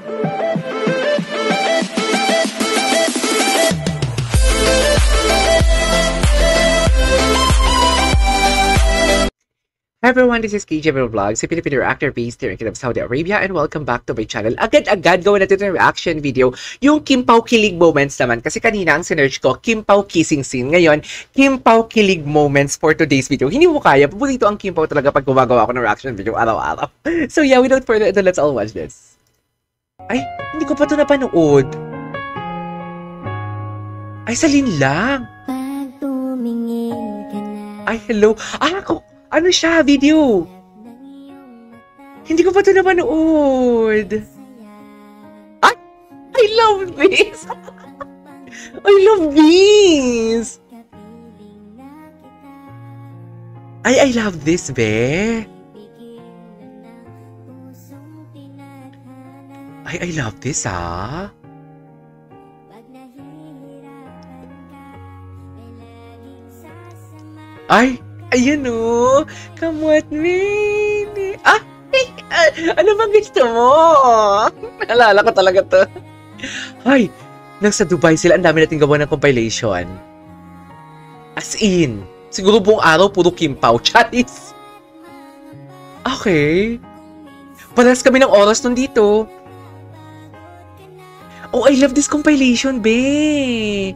Hi everyone, this is KJ Vlogs, a Filipino actor based here in Saudi Arabia, and welcome back to my channel. Agad-agad gawin natin yung reaction video, yung Kim Pao kilig moments naman. Kasi kanina ang sinerge ko, Kim Pao kissing scene. Ngayon, Kim Pao kilig moments for today's video. Hindi mo kaya, paborito ang Kim Pao talaga pag gumagawa ako ng reaction video araw-araw. So yeah, without further ado, let's all watch this. Ay, hindi ko pa ito napanood. Ay, salin lang. Ay, hello. Ano siya? Video. Hindi ko pa ito napanood. Ay! I love this! I love this! I love this, be. I love this, ah. Ay! Ayan o! Come with me! Ano bang gusto mo? Naalala ko talaga to. Ay! Nasa Dubai sila, ang dami natin gawa ng compilation. As in, siguro buong araw, puro Kim Pao. Charis! Okay. Paras kami ng oras nun dito. Oh, I love this compilation, be!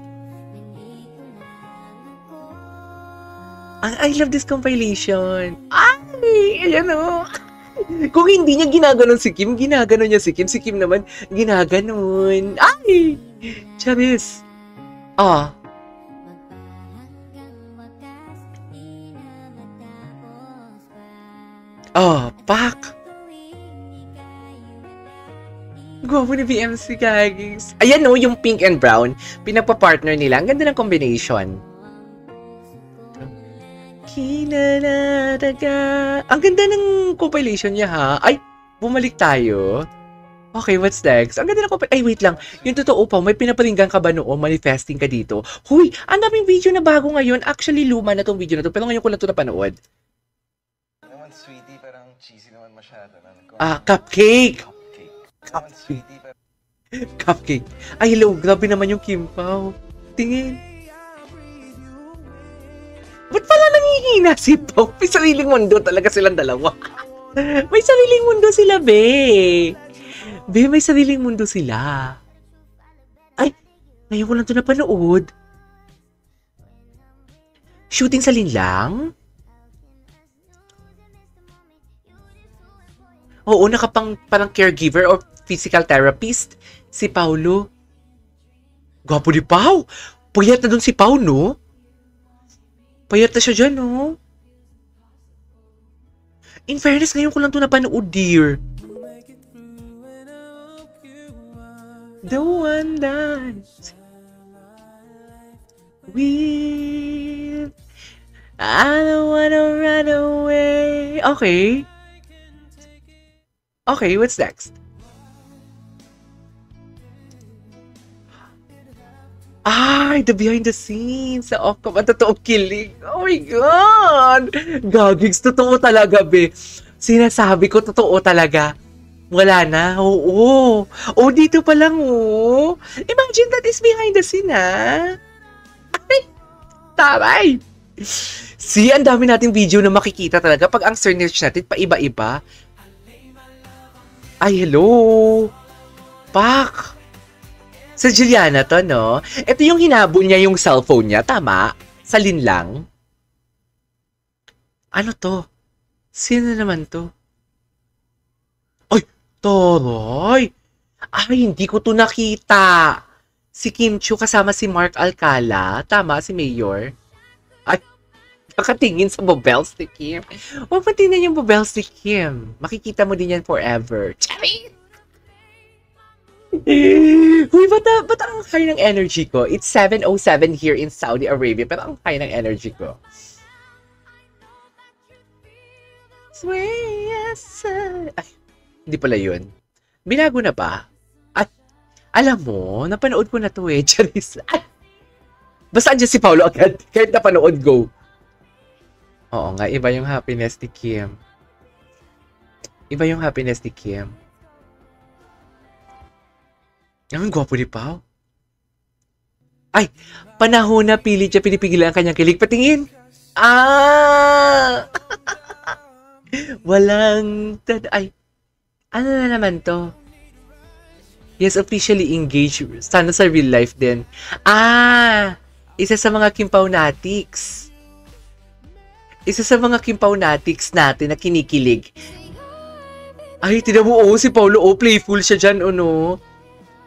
I love this compilation. Ay! Ayan o. Kung hindi niya ginaganon si Kim, ginaganon niya si Kim. Si Kim naman, ginaganon. Ay! Charis. Ah. Oh, pak. Gwapo ni BMC, guys. Ayan o, yung pink and brown. Pinagpa-partner nila. Ang ganda ng combination. Ang ganda ng compilation niya, ha? Ay, bumalik tayo. Okay, what's next? Ang ganda ng compilation. Ay, wait lang. Yung totoo pa, may pinaparinggan ka ba noon? Manifesting ka dito? Huy, ang daming video na bago ngayon. Actually, luma na tong video na to. Pero ngayon ko lang ito napanood. Naman sweetie, parang cheesy naman masyado. Cupcake! Cupcake. Ay, hello. Grabe naman yung Kim Pao. Tingin. Ba't pala nangihina si Pao? May sariling mundo talaga silang dalawa. May sariling mundo sila, be. Be, may sariling mundo sila. Ay, ngayon ko lang ito napanood. Shooting sa linlang? Oo, parang caregiver or physical therapist. Si Paulo. Gwapo ni Pao. Puyat na dun si Pao, no? Payat na siya dyan, no? In fairness, ngayon ko lang ito napanood, dear. The one that with I don't wanna run away. Okay. Okay, what's next? Ay, the behind the scenes sa Ocom. Ang totoong kilig. Oh my God! Gagigs, totoo talaga, be. Sinasabi ko, totoo talaga. Wala na. Oo. Oh, dito pa lang, oh. Imagine that is behind the scene, ha? Ay, taray! See, ang dami nating video na makikita talaga. Pag ang search natin, paiba-iba. Ay, hello! Pak! Sa Juliana to, no? Ito yung hinabol niya yung cellphone niya, tama? Sa linlang. Ano to? Sino naman to? Ay, Toroy! Ay, hindi ko to nakita. Si Kim Chiu kasama si Mark Alcala. Tama, si Mayor. Ay, nakatingin sa bobels ni Kim. Huwag pa tingnan yung bobels ni Kim. Makikita mo din yan forever. Cherry! Uy, ba't ang high ng energy ko? It's 7:07 here in Saudi Arabia, pero ang high ng energy ko. Ay, hindi pala yun. Binago na ba? At, alam mo, napanood ko na to eh, Charis. Ay, basta andyan si Paulo agad, kahit napanood, go. Oo nga, iba yung happiness ni Kim. Iba yung happiness ni Kim. Ang gwapo ni Pao. Ay, panahon na pilit siya pinipigilan ang kanyang kilig. Patingin! Ah! Ay, ano na naman to? Yes, officially engaged. Sana sa real life din. Ah! Isa sa mga Kimpawnatics. Isa sa mga Kimpawnatics natin na kinikilig. Ay, tinan mo, si Paulo, playful siya dyan, no?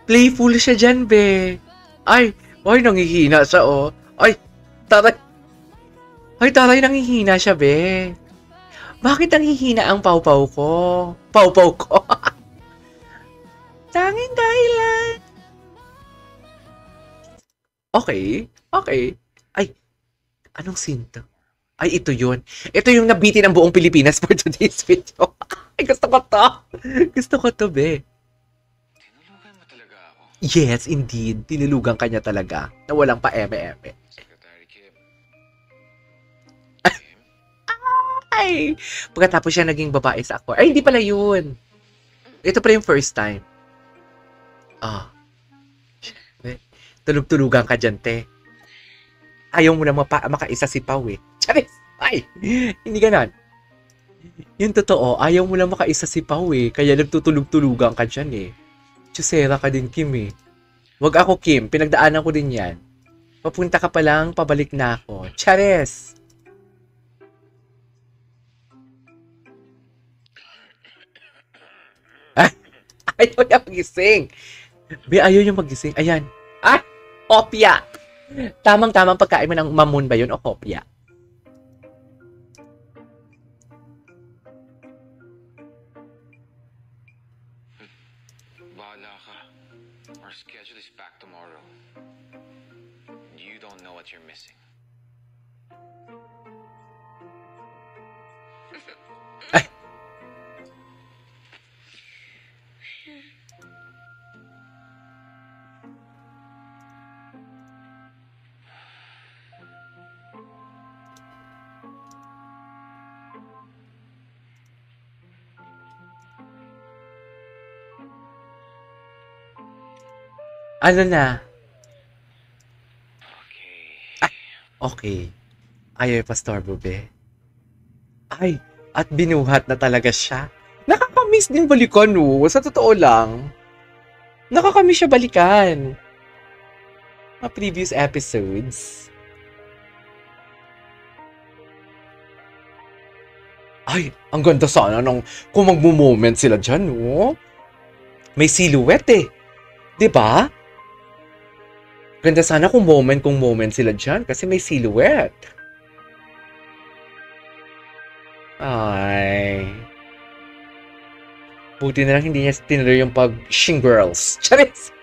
Playful siya dyan, be. Ay, nangihina siya, Ay, taray. Ay, taray, nangihina siya, be. Bakit nangihina ang pawpaw ko? Pawpaw ko. Tanging dahilan. Okay. Ay, anong scene to? Ay, ito yun. Ito yung nabitin ng buong Pilipinas for today's video. Ay, gusto ko to. Gusto ko to, be. Tinulugan mo talaga ako. Yes, indeed. Tinulugan kanya talaga. Na walang pa eme-eme. Secretary Kim. Ay! Pagkatapos siya naging babae sa ako. Ay, hindi pala yun. Ito pala yung first time. Tulog-tulugan ka dyan, te. Ayaw mo na makaisa si Pao, eh. Charis! Ay! Hindi ganon. Yung totoo, ayaw mo lang makaisa si Pao, eh. Kaya nagtutulog-tulugan ka dyan, eh. Chusera ka din, Kim, eh. Wag ako, Kim. Pinagdaanan ko din yan. Papunta ka pa lang, pabalik na ako. Charis! Ayaw niya magising. Ayaw niya magising. Ayan. Kopya. Tamang-tamang pagkain mo ng mamon ba yun o kopya? Bahala ka. Our schedule is back tomorrow. You don't know what you're missing. Ay. Ano na? Okay. Ayaw pa Pastor Bube. Ay, at binuhat na talaga siya. Nakakamiss din balikan, no? Sa totoo lang. Nakakamiss siya balikan. Mga previous episodes. Ay, ang ganda sana nung kung magmo-moment sila dyan, no? May silhouette, eh. Diba? Ganda sana kung moment sila dyan kasi may silhouette. Ay. Buti na lang hindi niya tinuloy yung pag-shing girls. Charis!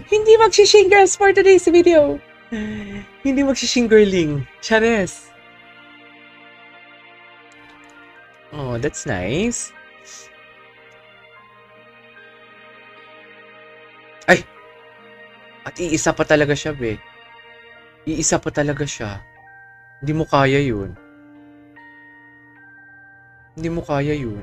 Hindi mag-shing girls for today's video. Hindi mag-shing girling. Charis. Oh, that's nice. Ay! At iisa pa talaga siya, be. Iisa pa talaga siya. Hindi mo kaya yun. Hindi mo kaya yun.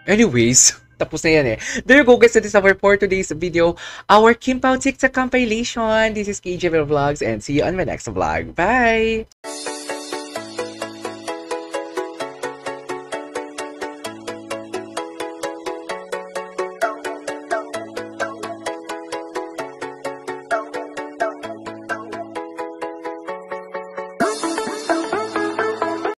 Anyways, tapos na yan eh. There you go guys, that is our for today's video. Our Kim Pao TikTok compilation. This is KJ Vlogs and see you on my next vlog. Bye!